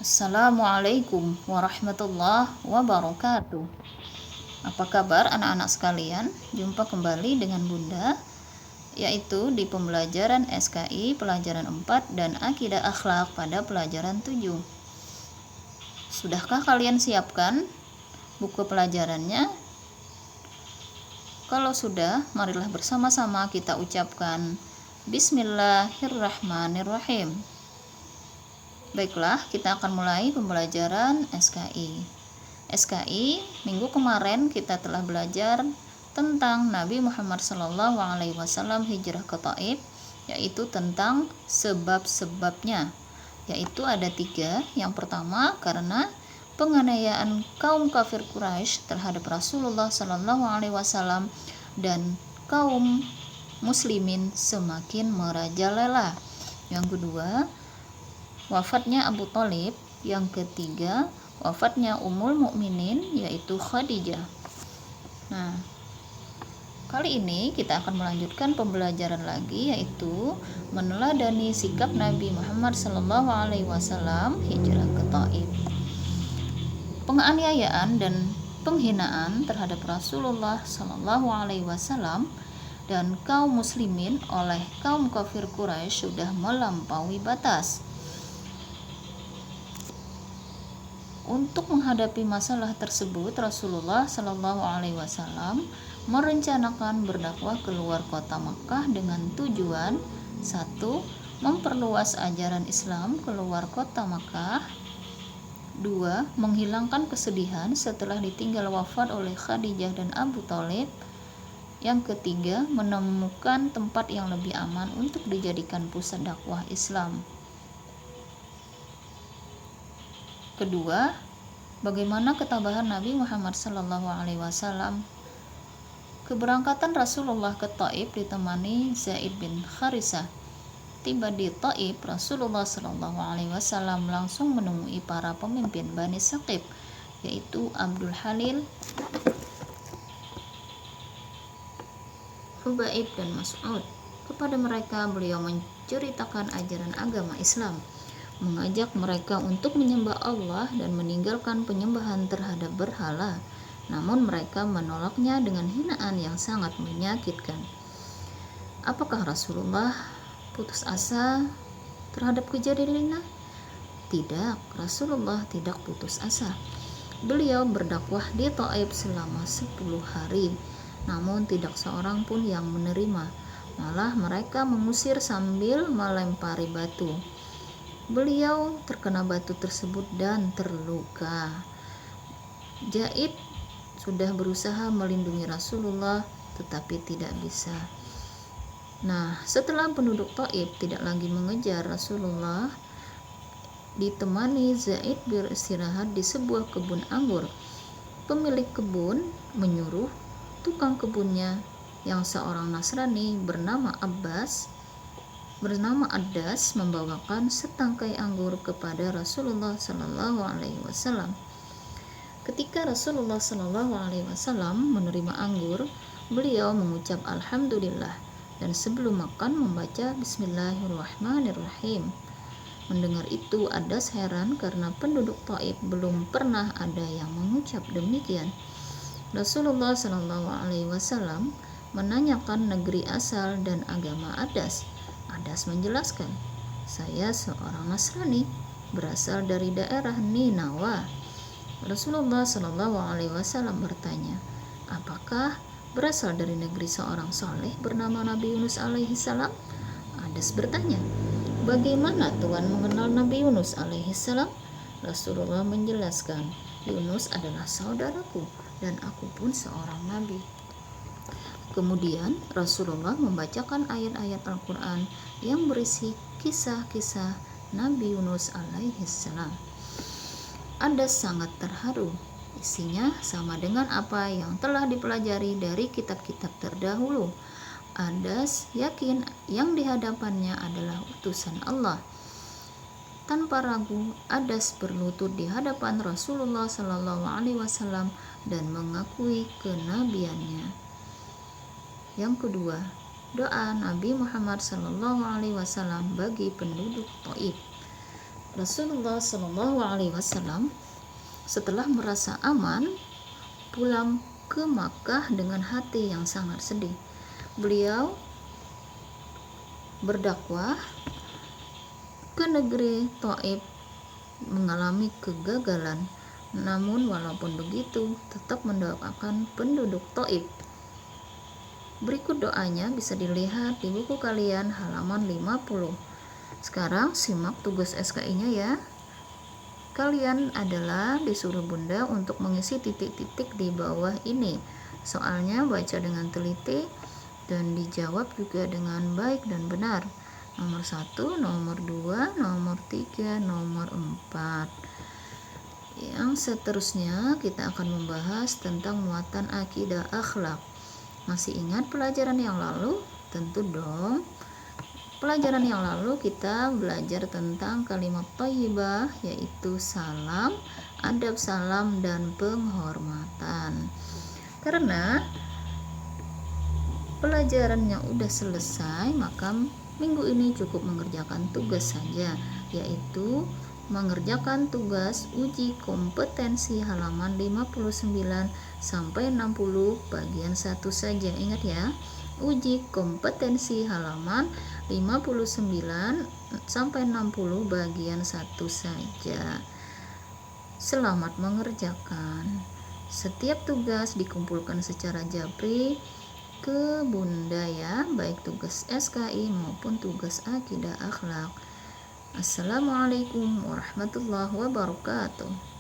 Assalamualaikum warahmatullahi wabarakatuh. Apa kabar anak-anak sekalian? Jumpa kembali dengan Bunda, yaitu di pembelajaran SKI pelajaran 4 dan Akidah Akhlak pada pelajaran 7. Sudahkah kalian siapkan buku pelajarannya? Kalau sudah, marilah bersama-sama kita ucapkan Bismillahirrahmanirrahim. Baiklah, kita akan mulai pembelajaran SKI. SKI, minggu kemarin kita telah belajar tentang Nabi Muhammad SAW hijrah ke Taif, yaitu tentang sebab-sebabnya, yaitu ada 3. Yang pertama, karena penganiayaan kaum kafir Quraisy terhadap Rasulullah SAW dan kaum muslimin semakin merajalela. Yang kedua, wafatnya Abu Thalib. Yang ketiga, wafatnya Ummul Mukminin yaitu Khadijah. Nah, kali ini kita akan melanjutkan pembelajaran lagi, yaitu meneladani sikap Nabi Muhammad SAW hijrah ke Taif. Penganiayaan dan penghinaan terhadap Rasulullah SAW dan kaum muslimin oleh kaum kafir Quraisy sudah melampaui batas. Untuk menghadapi masalah tersebut, Rasulullah SAW merencanakan berdakwah keluar kota Makkah dengan tujuan 1. Memperluas ajaran Islam keluar kota Makkah. 2. Menghilangkan kesedihan setelah ditinggal wafat oleh Khadijah dan Abu Thalib. Yang ketiga, menemukan tempat yang lebih aman untuk dijadikan pusat dakwah Islam. Kedua, bagaimana ketabahan Nabi Muhammad SAW. Keberangkatan Rasulullah ke Taif ditemani Zaid bin Harisah. Tiba di Taif, Rasulullah SAW langsung menemui para pemimpin Bani Saqif, yaitu Abdul Halil, Hubaib dan Mas'ud. Kepada mereka beliau menceritakan ajaran agama Islam, mengajak mereka untuk menyembah Allah dan meninggalkan penyembahan terhadap berhala. Namun mereka menolaknya dengan hinaan yang sangat menyakitkan. Apakah Rasulullah putus asa terhadap kejadian ini? Tidak, Rasulullah tidak putus asa. Beliau berdakwah di Taif selama 10 hari, namun tidak seorang pun yang menerima. Malah mereka mengusir sambil melempari batu. Beliau terkena batu tersebut dan terluka. Zaid sudah berusaha melindungi Rasulullah tetapi tidak bisa. Nah, setelah penduduk Taif tidak lagi mengejar Rasulullah, ditemani Zaid beristirahat di sebuah kebun anggur. Pemilik kebun menyuruh tukang kebunnya yang seorang Nasrani bernama Adas membawakan setangkai anggur kepada Rasulullah SAW. Ketika Rasulullah SAW menerima anggur, beliau mengucap Alhamdulillah dan sebelum makan membaca Bismillahirrahmanirrahim. Mendengar itu, Adas heran karena penduduk Taif belum pernah ada yang mengucap demikian. Rasulullah SAW menanyakan negeri asal dan agama Adas. Adas menjelaskan, saya seorang Nasrani, berasal dari daerah Ninawa. Rasulullah SAW bertanya, apakah berasal dari negeri seorang saleh bernama Nabi Yunus alaihissalam? Adas bertanya, bagaimana Tuhan mengenal Nabi Yunus alaihissalam? Rasulullah menjelaskan, Yunus adalah saudaraku dan aku pun seorang nabi. Kemudian Rasulullah membacakan ayat-ayat Al-Quran yang berisi kisah-kisah Nabi Yunus alaihissalam. Adas sangat terharu. Isinya sama dengan apa yang telah dipelajari dari kitab-kitab terdahulu. Adas yakin yang dihadapannya adalah utusan Allah. Tanpa ragu, Adas berlutut di hadapan Rasulullah SAW dan mengakui kenabiannya. Yang kedua, doa Nabi Muhammad SAW bagi penduduk Taif. Rasulullah Shallallahu Alaihi Wasallam setelah merasa aman pulang ke Makkah dengan hati yang sangat sedih. Beliau berdakwah ke negeri Thaif mengalami kegagalan. Namun walaupun begitu tetap mendoakan penduduk Thaif. Berikut doanya bisa dilihat di buku kalian halaman 50. Sekarang simak tugas SKI-nya ya. Kalian adalah disuruh bunda untuk mengisi titik-titik di bawah ini. Soalnya baca dengan teliti dan dijawab juga dengan baik dan benar. Nomor 1, nomor 2, nomor 3, nomor 4. Yang seterusnya kita akan membahas tentang muatan akidah akhlak. Masih ingat pelajaran yang lalu? Tentu dong. Pelajaran yang lalu kita belajar tentang kalimat thayyibah, yaitu salam, adab salam, dan penghormatan. Karena pelajarannya udah selesai, maka minggu ini cukup mengerjakan tugas saja, yaitu mengerjakan tugas uji kompetensi halaman 59 sampai 60 bagian 1 saja. Ingat ya, uji kompetensi halaman 59 sampai 60 bagian 1 saja. Selamat mengerjakan. Setiap tugas dikumpulkan secara jabri ke bunda ya, baik tugas SKI maupun tugas akidah akhlak. Assalamualaikum warahmatullahi wabarakatuh.